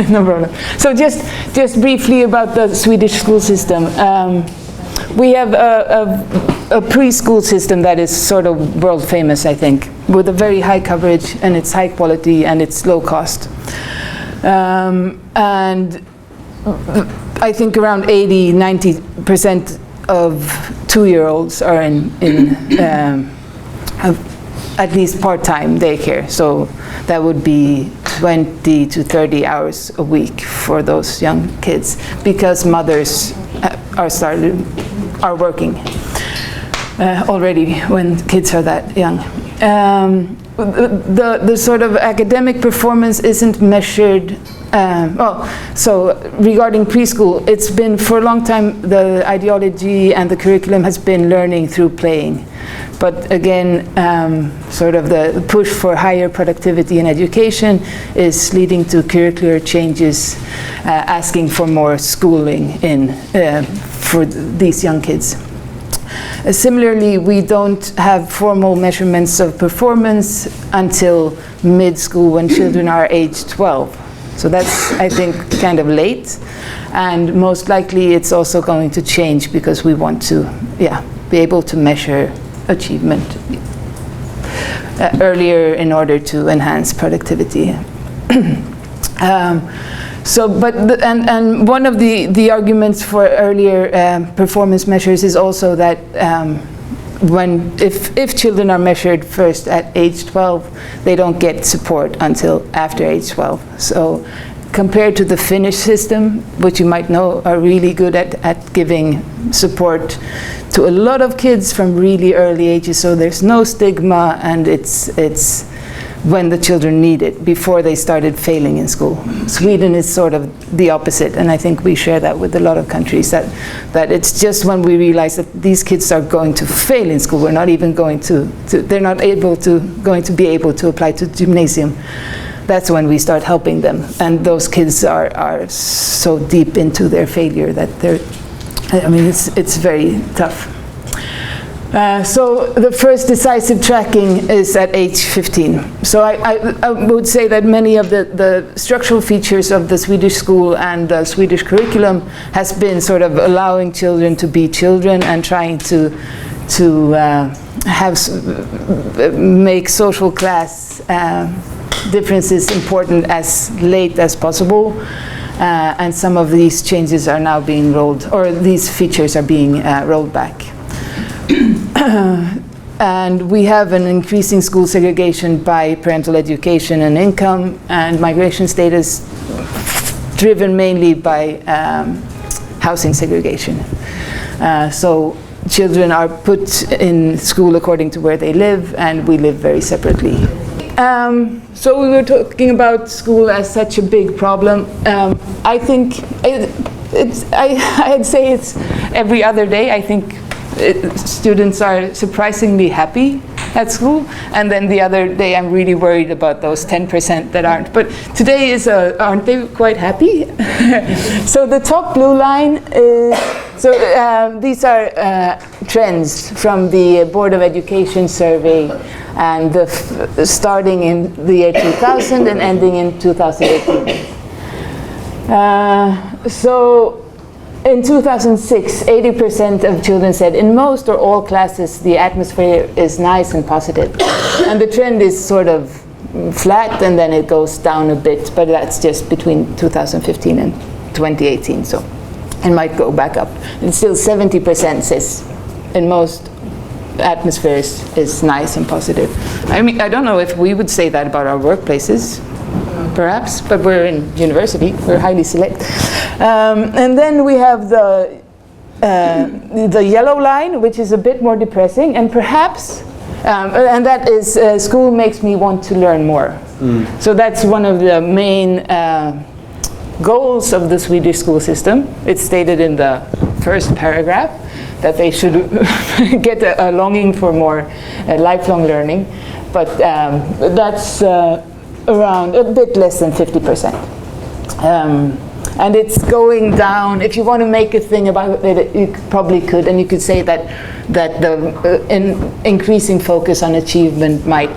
No problem. So just briefly about the Swedish school system. We have a preschool system that is sort of world famous, I think, with a very high coverage, and it's high quality and it's low cost. And I think around 80–90% of 2-year-olds are in at least part-time daycare. So that would be 20 to 30 hours a week for those young kids, because mothers are working already when kids are that young. The sort of academic performance isn't measured. So regarding preschool, it's been for a long time, the ideology and the curriculum has been learning through playing. But again, sort of the push for higher productivity in education is leading to curricular changes, asking for more schooling for these young kids. Similarly, we don't have formal measurements of performance until mid-school, when children are age 12. So that's, I think, kind of late, and most likely it's also going to change because we want to, be able to measure achievement earlier in order to enhance productivity. And one of the arguments for earlier performance measures is also that if children are measured first at age 12, they don't get support until after age 12. So compared to the Finnish system, which you might know are really good at giving support to a lot of kids from really early ages, so there's no stigma, and it's when the children need it, before they started failing in school. Sweden is sort of the opposite, and I think we share that with a lot of countries, that it's just when we realize that these kids are going to fail in school, we're not even going they're not going to be able to apply to gymnasium. That's when we start helping them, and those kids are so deep into their failure that it's very tough. So the first decisive tracking is at age 15. So I would say that many of the structural features of the Swedish school and the Swedish curriculum has been sort of allowing children to be children and trying to make social class differences important as late as possible. And some of these changes are now being these features are being rolled back. And we have an increasing school segregation by parental education and income, and migration status, driven mainly by housing segregation. So children are put in school according to where they live, and we live very separately. So we were talking about school as such a big problem. I think I'd say it's every other day. I think students are surprisingly happy at school, and then the other day I'm really worried about those 10% that aren't. But today aren't they quite happy? So the top blue line is, these are trends from the Board of Education survey, and starting in the year 2000 and ending in 2018. So in 2006, 80% of children said in most or all classes the atmosphere is nice and positive. And the trend is sort of flat, and then it goes down a bit, but that's just between 2015 and 2018, so it might go back up. And still 70% says in most atmospheres is nice and positive. I mean, I don't know if we would say that about our workplaces, perhaps, but we're in university, we're highly select. And then we have the yellow line, which is a bit more depressing, and perhaps, and that is school makes me want to learn more. So that's one of the main goals of the Swedish school system. It's stated in the first paragraph that they should get a longing for more lifelong learning, but that's around a bit less than 50%. And it's going down. If you want to make a thing about it, you probably could, and you could say that the increasing focus on achievement might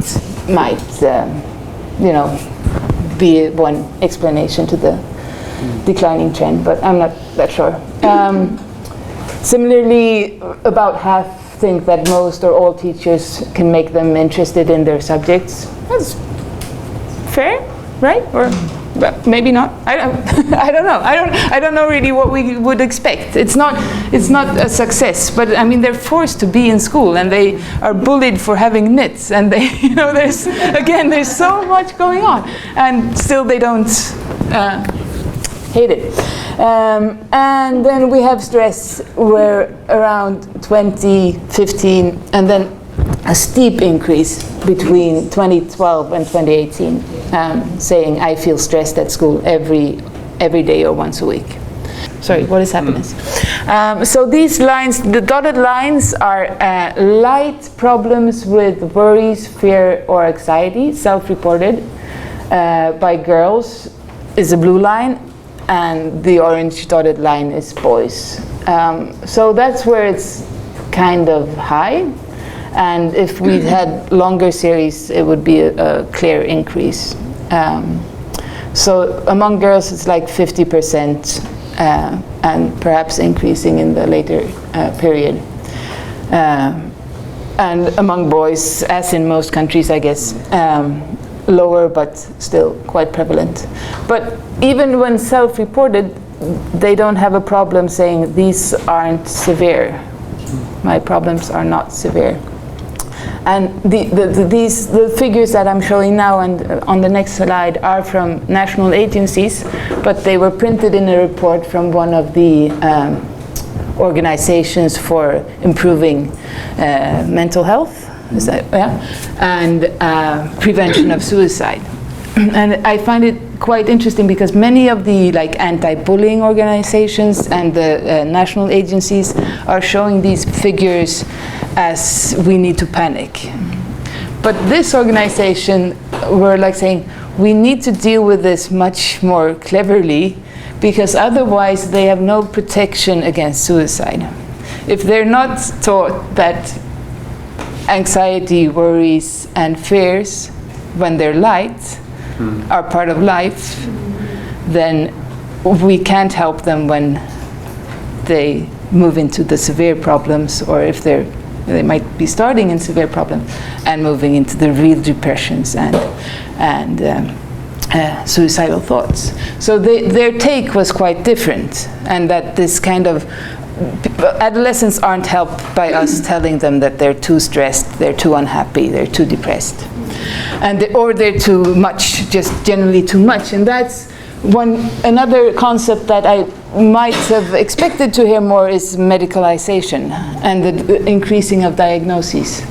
be one explanation to the declining trend, but I'm not that sure. Similarly, about half think that most or all teachers can make them interested in their subjects. That's fair, right? Or maybe not. I don't know. I don't know really what we would expect. It's not a success, but I mean they're forced to be in school and they are bullied for having knits, and they, you know, there's so much going on, and still they don't hate it. And then we have stress, where around 2015, and then a steep increase between 2012 and 2018, saying I feel stressed at school every day or once a week. Sorry, what is happiness? So these lines, the dotted lines, are light problems with worries, fear, or anxiety, self-reported by girls, is a blue line, and the orange dotted line is boys. So that's where it's kind of high. And if we had longer series, it would be a clear increase. So among girls, it's like 50%, and perhaps increasing in the later period. And among boys, as in most countries, I guess, lower, but still quite prevalent. But even when self-reported, they don't have a problem saying these aren't severe. My problems are not severe. And the figures that I'm showing now and on the next slide are from national agencies, but they were printed in a report from one of the organizations for improving mental health, is that, yeah? And prevention of suicide. And I find it quite interesting because many of the anti-bullying organizations and the national agencies are showing these figures as we need to panic. But this organization were saying we need to deal with this much more cleverly, because otherwise they have no protection against suicide. If they're not taught that anxiety, worries, and fears, when they're light, are part of life, then we can't help them when they move into the severe problems, or if they might be starting in severe problems and moving into the real depressions and suicidal thoughts. So their take was quite different, and that this kind of adolescents aren't helped by us telling them that they're too stressed, they're too unhappy, they're too depressed, or they're too much, just generally too much. And that's another concept that I might have expected to hear more is medicalization and the increasing of diagnoses.